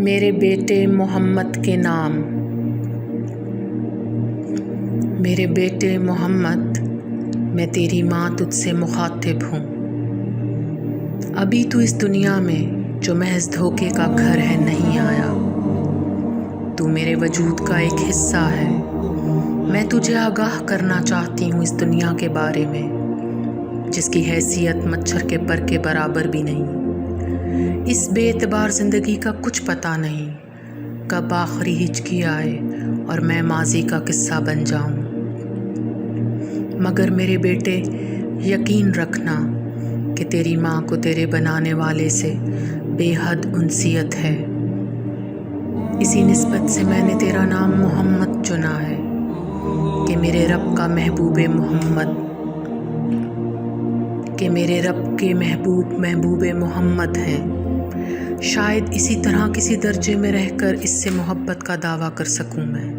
میرے بیٹے محمد کے نام۔ میرے بیٹے محمد، میں تیری ماں تجھ سے مخاطب ہوں۔ ابھی تو اس دنیا میں جو محض دھوکے کا گھر ہے نہیں آیا۔ تو میرے وجود کا ایک حصہ ہے۔ میں تجھے آگاہ کرنا چاہتی ہوں اس دنیا کے بارے میں، جس کی حیثیت مچھر کے پر کے برابر بھی نہیں۔ اس بے اعتبار زندگی کا کچھ پتہ نہیں کب آخری ہچکی آئے اور میں ماضی کا قصہ بن جاؤں۔ مگر میرے بیٹے، یقین رکھنا کہ تیری ماں کو تیرے بنانے والے سے بے حد انسیت ہے۔ اسی نسبت سے میں نے تیرا نام محمد چنا ہے کہ میرے رب کا محبوب محمد، محبوب محمد ہیں۔ شاید اسی طرح کسی درجے میں رہ کر اس سے محبت کا دعویٰ کر سکوں میں۔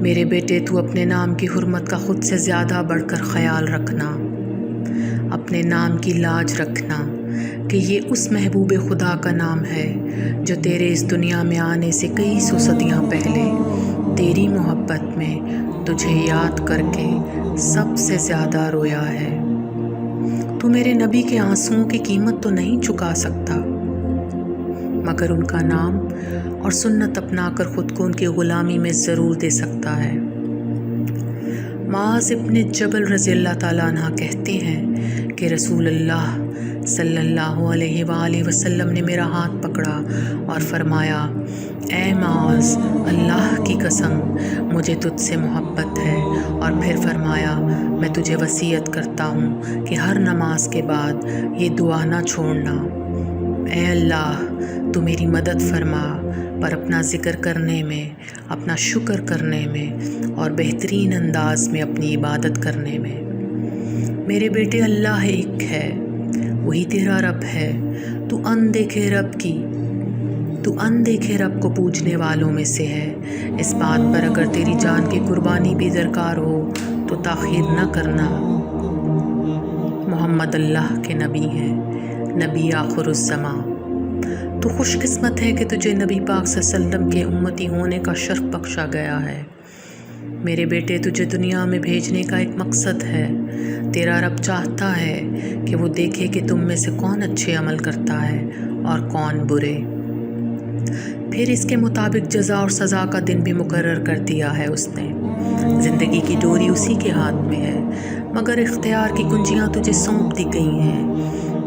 میرے بیٹے، تو اپنے نام کی حرمت کا خود سے زیادہ بڑھ کر خیال رکھنا، اپنے نام کی لاج رکھنا کہ یہ اس محبوب خدا کا نام ہے جو تیرے اس دنیا میں آنے سے کئی سو صدیاں پہلے تیری محبت میں تجھے یاد کر کے سب سے زیادہ رویا ہے۔ تو میرے نبی کے آنسوؤں کی قیمت تو نہیں چکا سکتا، مگر ان کا نام اور سنت اپنا کر خود کو ان کی غلامی میں ضرور دے سکتا ہے۔ معاذ ابن جبل رضی اللہ تعالیٰ عنہ کہتے ہیں کہ رسول اللہ صلی اللہ علیہ وآلہ وسلم نے میرا ہاتھ پکڑا اور فرمایا، اے معاذ، اللہ کی قسم مجھے تجھ سے محبت ہے، اور پھر فرمایا، میں تجھے وصیت کرتا ہوں کہ ہر نماز کے بعد یہ دعا نہ چھوڑنا، اے اللہ تو میری مدد فرما پر اپنا ذکر کرنے میں، اپنا شکر کرنے میں اور بہترین انداز میں اپنی عبادت کرنے میں۔ میرے بیٹے، اللہ ایک ہے، وہی تیرا رب ہے۔ تو اندیکھے رب کو پوجنے والوں میں سے ہے۔ اس بات پر اگر تیری جان کی قربانی بھی درکار ہو تو تاخیر نہ کرنا۔ محمد اللہ کے نبی ہیں، نبی آخر الزماں۔ تو خوش قسمت ہے کہ تجھے نبی پاک صلی اللہ علیہ وسلم کے امتی ہونے کا شرف بخشا گیا ہے۔ میرے بیٹے، تجھے دنیا میں بھیجنے کا ایک مقصد ہے۔ تیرا رب چاہتا ہے کہ وہ دیکھے کہ تم میں سے کون اچھے عمل کرتا ہے اور کون برے۔ پھر اس کے مطابق جزا اور سزا کا دن بھی مقرر کر دیا ہے اس نے۔ زندگی کی ڈوری اسی کے ہاتھ میں ہے، مگر اختیار کی کنجیاں تجھے سونپ دی گئی ہیں۔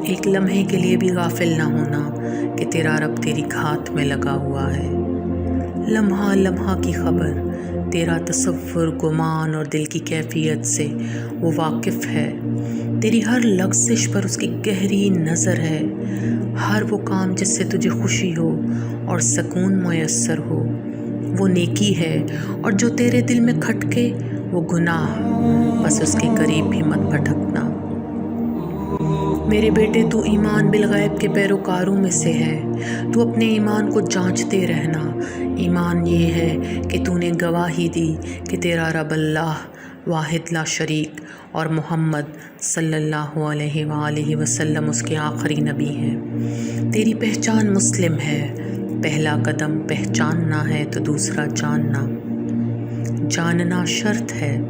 ایک لمحے کے لیے بھی غافل نہ ہونا کہ تیرا رب تیری گھات میں لگا ہوا ہے۔ لمحہ لمحہ کی خبر، تیرا تصور، گمان اور دل کی کیفیت سے وہ واقف ہے۔ تیری ہر لغزش پر اس کی گہری نظر ہے۔ ہر وہ کام جس سے تجھے خوشی ہو اور سکون میسر ہو وہ نیکی ہے، اور جو تیرے دل میں کھٹکے وہ گناہ، بس اس کے قریب بھی مت بھٹکنا۔ میرے بیٹے، تو ایمان بالغیب کے پیروکاروں میں سے ہے۔ تو اپنے ایمان کو جانچتے رہنا۔ ایمان یہ ہے کہ تو نے گواہی دی کہ تیرا رب اللہ واحد لا شریک اور محمد صلی اللہ علیہ وآلہ وسلم اس کے آخری نبی ہیں۔ تیری پہچان مسلم ہے۔ پہلا قدم پہچاننا ہے تو دوسرا جاننا۔ جاننا شرط ہے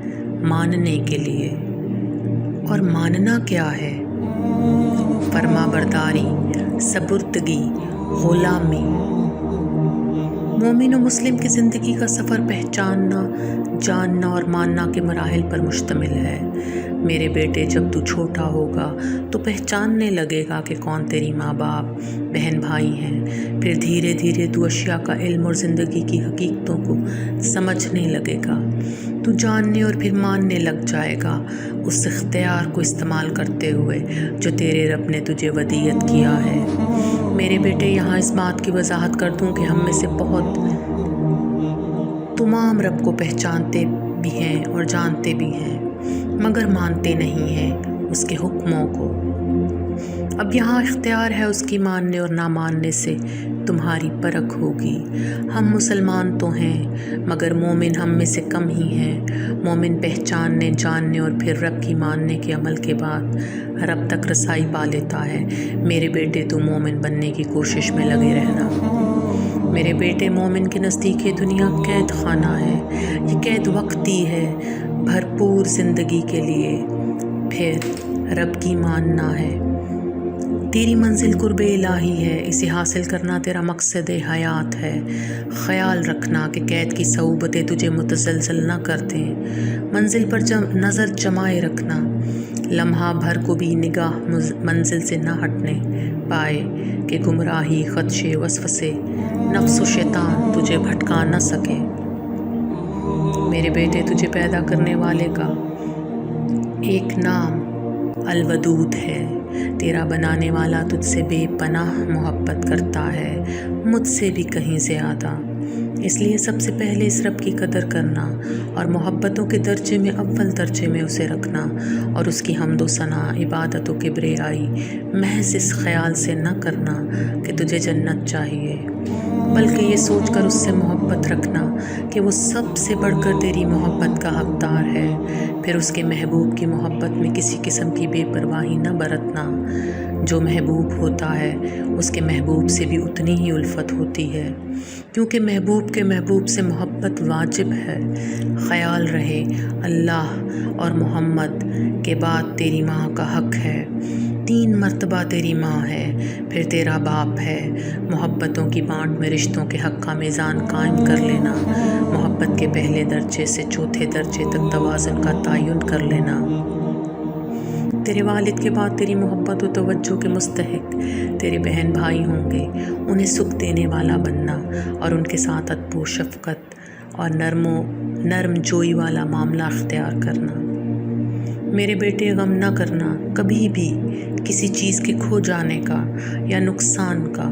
ماننے کے لیے، اور ماننا کیا ہے؟ فرما برداری، سپردگی، غلامی۔ مومن و مسلم کی زندگی کا سفر پہچاننا، جاننا اور ماننا کے مراحل پر مشتمل ہے۔ میرے بیٹے، جب تو چھوٹا ہوگا تو پہچاننے لگے گا کہ کون تیری ماں باپ، بہن بھائی ہیں۔ پھر دھیرے دھیرے تو اشیاء کا علم اور زندگی کی حقیقتوں کو سمجھنے لگے گا۔ تو جاننے اور پھر ماننے لگ جائے گا، اس اختیار کو استعمال کرتے ہوئے جو تیرے رب نے تجھے ودیعت کیا ہے۔ میرے بیٹے، یہاں اس بات کی وضاحت کر دوں کہ ہم میں سے بہت تمام رب کو پہچانتے بھی ہیں اور جانتے بھی ہیں، مگر مانتے نہیں ہیں اس کے حکموں کو۔ اب یہاں اختیار ہے اس کی ماننے اور نہ ماننے سے تمہاری پرکھ ہوگی۔ ہم مسلمان تو ہیں مگر مومن ہم میں سے کم ہی ہیں۔ مومن پہچاننے، جاننے اور پھر رب کی ماننے کے عمل کے بعد رب تک رسائی پا لیتا ہے۔ میرے بیٹے تو مومن بننے کی کوشش میں لگے رہنا۔ میرے بیٹے، مومن کے نزدیک یہ دنیا قید خانہ ہے۔ یہ قید وقتی ہے، بھرپور زندگی کے لیے پھر رب کی ماننا ہے۔ تیری منزل قرب الہی ہے، اسے حاصل کرنا تیرا مقصد حیات ہے۔ خیال رکھنا کہ قید کی صعوبتیں تجھے متزلزل نہ کر دیں۔ منزل پر نظر جمائے رکھنا، لمحہ بھر کو بھی نگاہ منزل سے نہ ہٹنے پائے کہ گمراہی، خدشے، وسوسے، نفس و شیطان تجھے بھٹکا نہ سکے۔ میرے بیٹے، تجھے پیدا کرنے والے کا ایک نام الودود ہے۔ تیرا بنانے والا تجھ سے بے پناہ محبت کرتا ہے، مجھ سے بھی کہیں زیادہ۔ اس لیے سب سے پہلے اس رب کی قدر کرنا اور محبتوں کے درجے میں اول درجے میں اسے رکھنا، اور اس کی حمد و ثنا، عبادت و کبریائی محض اس خیال سے نہ کرنا کہ تجھے جنت چاہیے، بلکہ یہ سوچ کر اس سے محبت رکھنا کہ وہ سب سے بڑھ کر تیری محبت کا حقدار ہے۔ پھر اس کے محبوب کی محبت میں کسی قسم کی بے پرواہی نہ برتنا۔ جو محبوب ہوتا ہے اس کے محبوب سے بھی اتنی ہی الفت ہوتی ہے، کیونکہ محبوب کے محبوب سے محبت واجب ہے۔ خیال رہے، اللہ اور محمد کے بعد تیری ماں کا حق ہے۔ 3 مرتبہ تیری ماں ہے، پھر تیرا باپ ہے۔ محبتوں کی بانٹ میں رشتوں کے حق کا میزان قائم کر لینا، محبت کے پہلے درجے سے چوتھے درجے تک توازن کا تعین کر لینا۔ تیرے والد کے بعد تیری محبت و توجہ کے مستحق تیرے بہن بھائی ہوں گے۔ انہیں سکھ دینے والا بننا اور ان کے ساتھ ادب و شفقت اور نرم جوئی والا معاملہ اختیار کرنا۔ میرے بیٹے، غم نہ کرنا کبھی بھی کسی چیز کے کھو جانے کا یا نقصان کا۔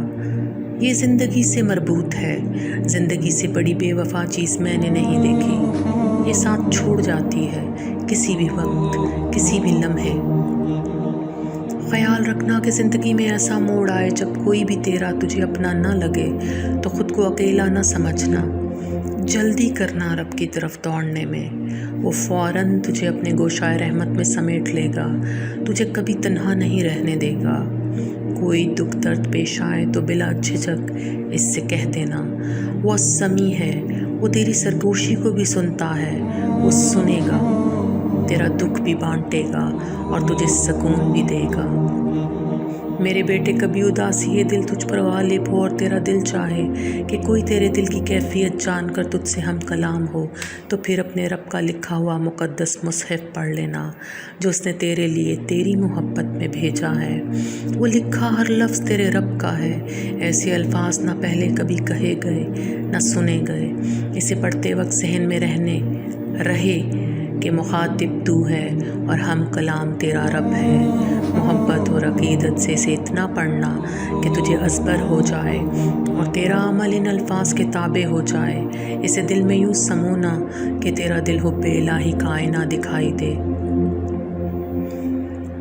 یہ زندگی سے مربوط ہے۔ زندگی سے بڑی بے وفا چیز میں نے نہیں دیکھی۔ یہ ساتھ چھوڑ جاتی ہے کسی بھی وقت، کسی بھی لمحے۔ خیال رکھنا کہ زندگی میں ایسا موڑ آئے جب کوئی بھی تیرا تجھے اپنا نہ لگے تو خود کو اکیلا نہ سمجھنا۔ جلدی کرنا رب کی طرف دوڑنے میں، وہ فوراً تجھے اپنے گوشائے رحمت میں سمیٹ لے گا، تجھے کبھی تنہا نہیں رہنے دے گا۔ کوئی دکھ درد پیش آئے تو بلا جھجک اس سے کہہ دینا، وہ سمیع ہے، وہ تیری سرگوشی کو بھی سنتا ہے، وہ سنے گا، تیرا دکھ بھی بانٹے گا اور تجھے سکون بھی دے گا۔ میرے بیٹے، کبھی اداسی دل تجھ پر غالب ہو اور تیرا دل چاہے کہ کوئی تیرے دل کی کیفیت جان کر تجھ سے ہم کلام ہو، تو پھر اپنے رب کا لکھا ہوا مقدس مصحف پڑھ لینا جو اس نے تیرے لیے تیری محبت میں بھیجا ہے۔ وہ لکھا ہر لفظ تیرے رب کا ہے، ایسے الفاظ نہ پہلے کبھی کہے گئے نہ سنے گئے۔ اسے پڑھتے وقت ذہن میں رہے کہ مخاطب تو ہے اور ہم کلام تیرا رب ہے۔ محبت اور عقیدت سے اسے اتنا پڑھنا کہ تجھے ازبر ہو جائے اور تیرا عمل ان الفاظ کے تابع ہو جائے۔ اسے دل میں یوں سمونا کہ تیرا دل حب الہی کا آئینہ دکھائی دے۔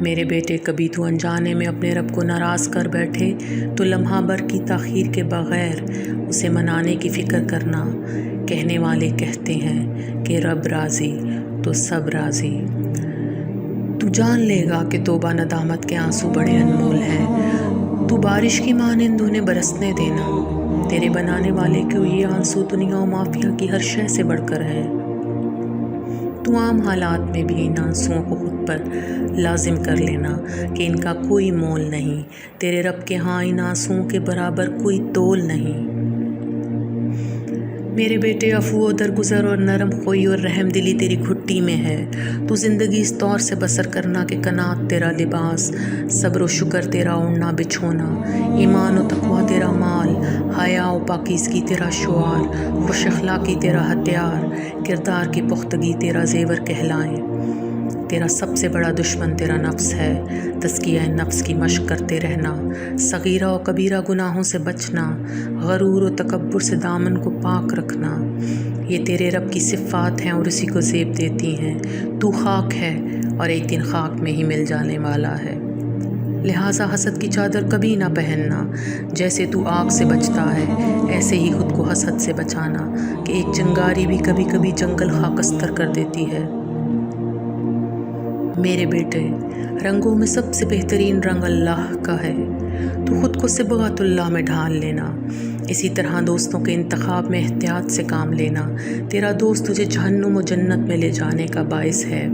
میرے بیٹے، کبھی تو انجانے میں اپنے رب کو ناراض کر بیٹھے تو لمحہ بھر کی تاخیر کے بغیر اسے منانے کی فکر کرنا۔ کہنے والے کہتے ہیں کہ رب راضی تو سب راضی۔ تو جان لے گا کہ توبہ ندامت کے آنسو بڑے انمول ہیں۔ تو بارش کی مانند انہیں برسنے دینا۔ تیرے بنانے والے کو یہ آنسو دنیا و مافیا کی ہر شے سے بڑھ کر ہے۔ تو عام حالات میں بھی ان آنسوؤں کو خود پر لازم کر لینا کہ ان کا کوئی مول نہیں۔ تیرے رب کے ہاں ان آنسوؤں کے برابر کوئی تول نہیں۔ میرے بیٹے، عفو و درگزر اور نرم خوئی اور رحم دلی تیری گھٹی میں ہے۔ تو زندگی اس طور سے بسر کرنا کہ قناعت تیرا لباس، صبر و شکر تیرا اوڑھنا بچھونا، ایمان و تقویٰ تیرا مال، حیا و پاکیزگی تیرا شعار، خوش اخلاقی تیرا ہتھیار، کردار کی پختگی تیرا زیور کہلائیں۔ تیرا سب سے بڑا دشمن تیرا نفس ہے۔ تزکیہ نفس کی مشق کرتے رہنا، صغیرہ و کبیرہ گناہوں سے بچنا، غرور و تکبر سے دامن کو پاک رکھنا، یہ تیرے رب کی صفات ہیں اور اسی کو زیب دیتی ہیں۔ تو خاک ہے اور ایک دن خاک میں ہی مل جانے والا ہے۔ لہٰذا حسد کی چادر کبھی نہ پہننا۔ جیسے تو آگ سے بچتا ہے ایسے ہی خود کو حسد سے بچانا، کہ ایک چنگاری بھی کبھی کبھی جنگل خاکستر کر دیتی ہے۔ میرے بیٹے، رنگوں میں سب سے بہترین رنگ اللہ کا ہے، تو خود کو صبغۃ اللہ میں ڈھال لینا۔ اسی طرح دوستوں کے انتخاب میں احتیاط سے کام لینا۔ تیرا دوست تجھے جہنم و جنت میں لے جانے کا باعث ہے۔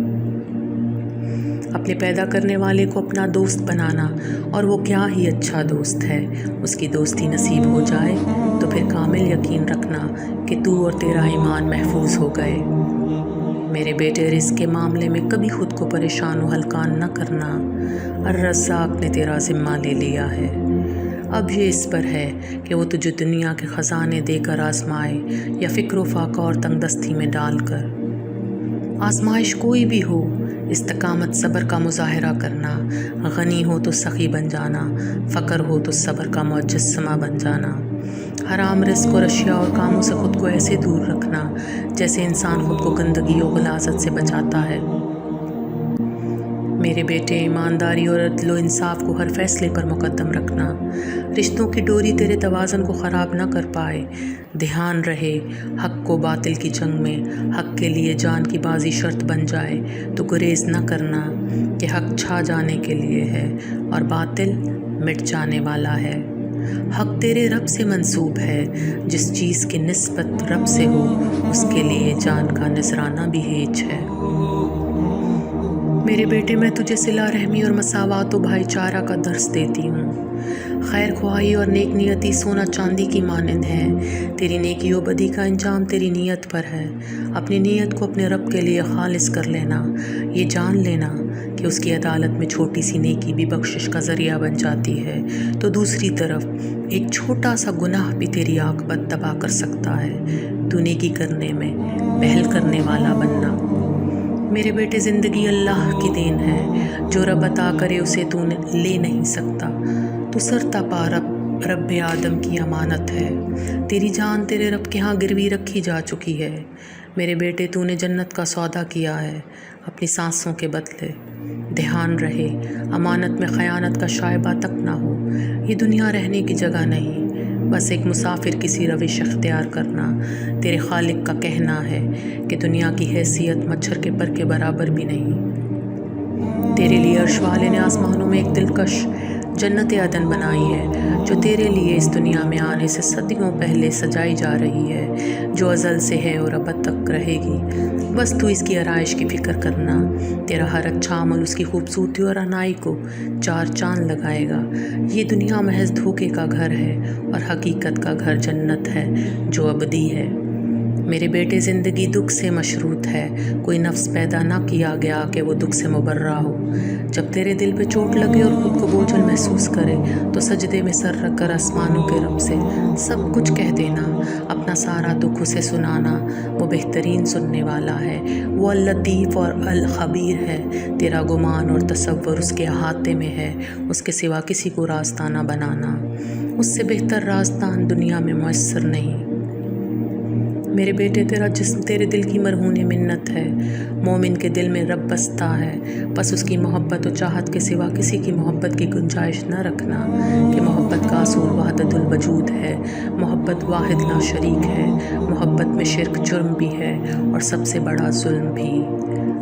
اپنے پیدا کرنے والے کو اپنا دوست بنانا، اور وہ کیا ہی اچھا دوست ہے۔ اس کی دوستی نصیب ہو جائے تو پھر کامل یقین رکھنا کہ تو اور تیرا ایمان محفوظ ہو گئے۔ میرے بیٹے، رزق کے معاملے میں کبھی خود کو پریشان و ہلکان نہ کرنا۔ الرزاق نے تیرا ذمہ لے لیا ہے۔ اب یہ اس پر ہے کہ وہ تجھے دنیا کے خزانے دے کر آزمائے یا فکر و فاقہ اور تنگ دستی میں ڈال کر۔ آزمائش کوئی بھی ہو، استقامت صبر کا مظاہرہ کرنا۔ غنی ہو تو سخی بن جانا، فقر ہو تو صبر کا مجسمہ بن جانا۔ حرام رزق اور اشیاء اور کاموں سے خود کو ایسے دور رکھنا جیسے انسان خود کو گندگی و غلاظت سے بچاتا ہے۔ میرے بیٹے، ایمانداری اور عدل و انصاف کو ہر فیصلے پر مقدم رکھنا۔ رشتوں کی ڈوری تیرے توازن کو خراب نہ کر پائے۔ دھیان رہے، حق و باطل کی جنگ میں حق کے لیے جان کی بازی شرط بن جائے تو گریز نہ کرنا، کہ حق چھا جانے کے لیے ہے اور باطل مٹ جانے والا ہے۔ حق تیرے رب سے منسوب ہے۔ جس چیز کی نسبت رب سے ہو اس کے لیے جان کا نذرانہ بھی ہیج ہے۔ میرے بیٹے، میں تجھے صلہ رحمی اور مساوات و بھائی چارہ کا درس دیتی ہوں۔ خیر خواہی اور نیک نیتی سونا چاندی کی مانند ہے۔ تیری نیکی و بدی کا انجام تیری نیت پر ہے۔ اپنی نیت کو اپنے رب کے لیے خالص کر لینا۔ یہ جان لینا کہ اس کی عدالت میں چھوٹی سی نیکی بھی بخشش کا ذریعہ بن جاتی ہے، تو دوسری طرف ایک چھوٹا سا گناہ بھی تیری عاقبت تباہ کر سکتا ہے۔ تو نیکی کرنے میں پہل کرنے والا بننا۔ میرے بیٹے، زندگی اللہ کی دین ہے۔ جو رب عطا کرے اسے تو لے نہیں سکتا۔ تو سرتا پا رب آدم کی امانت ہے۔ تیری جان تیرے رب کے ہاں گروی رکھی جا چکی ہے۔ میرے بیٹے، تو نے جنت کا سودا کیا ہے اپنی سانسوں کے بدلے۔ دھیان رہے، امانت میں خیانت کا شائبہ تک نہ ہو۔ یہ دنیا رہنے کی جگہ نہیں، بس ایک مسافر کسی روش اختیار کرنا۔ تیرے خالق کا کہنا ہے کہ دنیا کی حیثیت مچھر کے پر کے برابر بھی نہیں۔ تیرے لیے عرش والے نے آسمانوں میں ایک دلکش جنت عدن بنائی ہے، جو تیرے لیے اس دنیا میں آنے سے صدیوں پہلے سجائی جا رہی ہے، جو ازل سے ہے اور ابد تک رہے گی۔ بس تو اس کی آرائش کی فکر کرنا۔ تیرا ہر اچھا عمل اس کی خوبصورتی اور عنائی کو چار چاند لگائے گا۔ یہ دنیا محض دھوکے کا گھر ہے اور حقیقت کا گھر جنت ہے جو ابدی ہے۔ میرے بیٹے، زندگی دکھ سے مشروط ہے۔ کوئی نفس پیدا نہ کیا گیا کہ وہ دکھ سے مبرہ ہو۔ جب تیرے دل پہ چوٹ لگے اور خود کو بوجھل محسوس کرے تو سجدے میں سر رکھ کر آسمانوں کے رب سے سب کچھ کہہ دینا، اپنا سارا دکھ اسے سنانا۔ وہ بہترین سننے والا ہے، وہ اللطیف اور الخبیر ہے۔ تیرا گمان اور تصور اس کے احاطے میں ہے۔ اس کے سوا کسی کو راستہ نہ بنانا۔ اس سے بہتر راستان دنیا میں میسر نہیں۔ میرے بیٹے، تیرا جسم تیرے دل کی مرہون منت ہے۔ مومن کے دل میں رب بستا ہے، بس اس کی محبت و چاہت کے سوا کسی کی محبت کی گنجائش نہ رکھنا، کہ محبت کا اصول وحدت الوجود ہے۔ محبت واحد لا شریک ہے۔ محبت میں شرک جرم بھی ہے اور سب سے بڑا ظلم بھی۔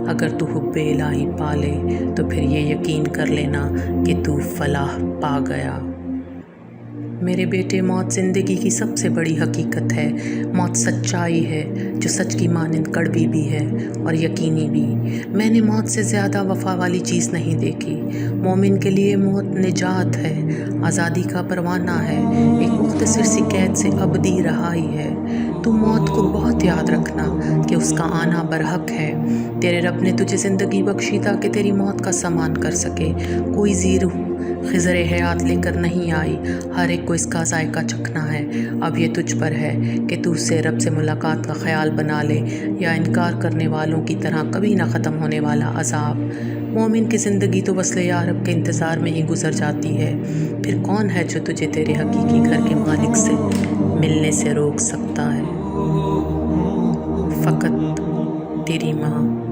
اگر تو حب الہی پالے تو پھر یہ یقین کر لینا کہ تو فلاح پا گیا۔ میرے بیٹے، موت زندگی کی سب سے بڑی حقیقت ہے۔ موت سچائی ہے جو سچ کی مانند کڑوی بھی ہے اور یقینی بھی۔ میں نے موت سے زیادہ وفا والی چیز نہیں دیکھی۔ مومن کے لیے موت نجات ہے، آزادی کا پروانہ ہے، ایک مختصر سی قید سے ابدی رہائی ہے۔ تو موت کو بہت یاد رکھنا کہ اس کا آنا برحق ہے۔ تیرے رب نے تجھے زندگی بخشی تاکہ تیری موت کا سامان کر سکے۔ کوئی زیر خضر حیات لے کر نہیں آئی، ہر ایک کو اس کا ذائقہ چکھنا ہے۔ اب یہ تجھ پر ہے کہ تو اسے رب سے ملاقات کا خیال بنا لے یا انکار کرنے والوں کی طرح کبھی نہ ختم ہونے والا عذاب۔ مومن کی زندگی تو وصل یا رب کے انتظار میں ہی گزر جاتی ہے۔ پھر کون ہے جو تجھے تیرے حقیقی گھر کے مالک سے ملنے سے روک سکتا ہے؟ فقط تیری ماں۔